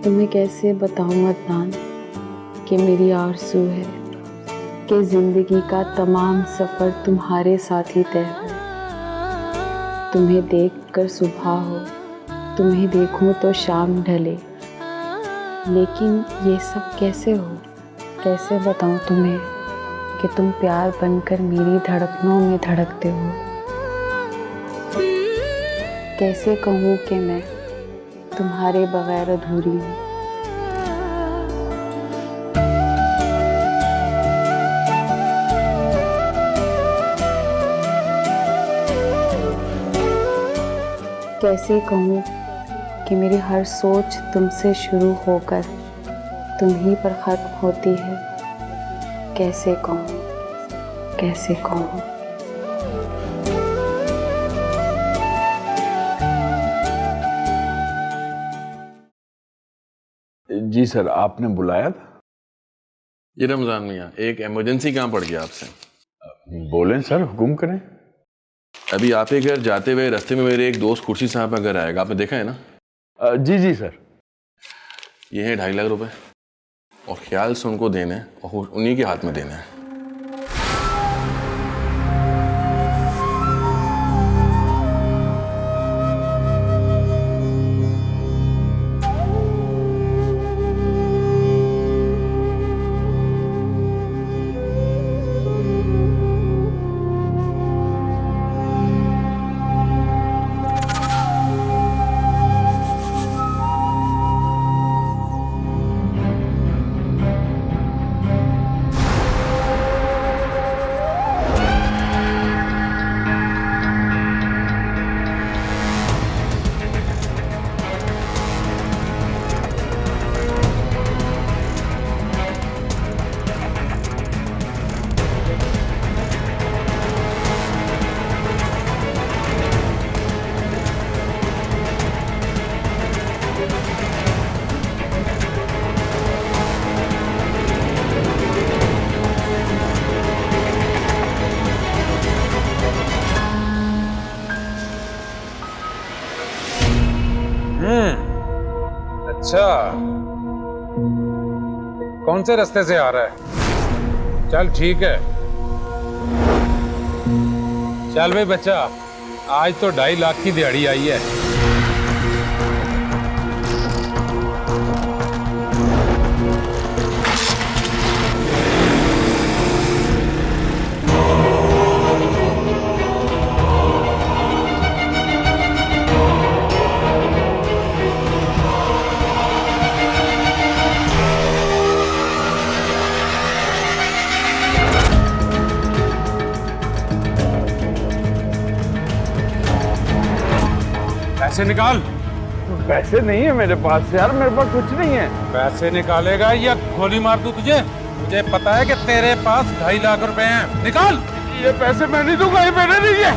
तुम्हें कैसे बताऊं अदनान कि मेरी आरज़ू है कि ज़िंदगी का तमाम सफ़र तुम्हारे साथ ही तय हो। तुम्हें देखकर सुबह हो, तुम्हें देखूं तो शाम ढले, लेकिन ये सब कैसे हो? कैसे बताऊं तुम्हें कि तुम प्यार बनकर मेरी धड़कनों में धड़कते हो? कैसे कहूँ कि मैं तुम्हारे बगैर अधूरी हूँ? कैसे कहूँ कि मेरी हर सोच तुमसे शुरू होकर तुम ही पर ख़त्म होती है? कैसे कहूँ, कैसे कहूँ? जी सर, आपने बुलाया था? ये रमज़ान मियाँ, एक इमरजेंसी काम पड़ गया आपसे। बोलें सर, हुक्म करें। अभी आप ही घर जाते हुए रास्ते में मेरे एक दोस्त खुर्शी साहब का घर आएगा, आपने देखा है ना? जी जी सर। ये है 2.5 लाख रुपए और ख्याल से उनको देना है और उन्हीं के हाथ में देना है। अच्छा, कौन से रास्ते से आ रहा है? चल ठीक है। चल भाई बच्चा, आज तो 2.5 लाख की दिहाड़ी आई है। पैसे निकाल। पैसे नहीं है मेरे पास यार, मेरे पास कुछ नहीं है। पैसे निकालेगा या गोली मार दूं तुझे? मुझे पता है कि तेरे पास 2.5 लाख रुपए हैं। निकाल। ये पैसे मैं नहीं दूंगा, ये मेरे नहीं है।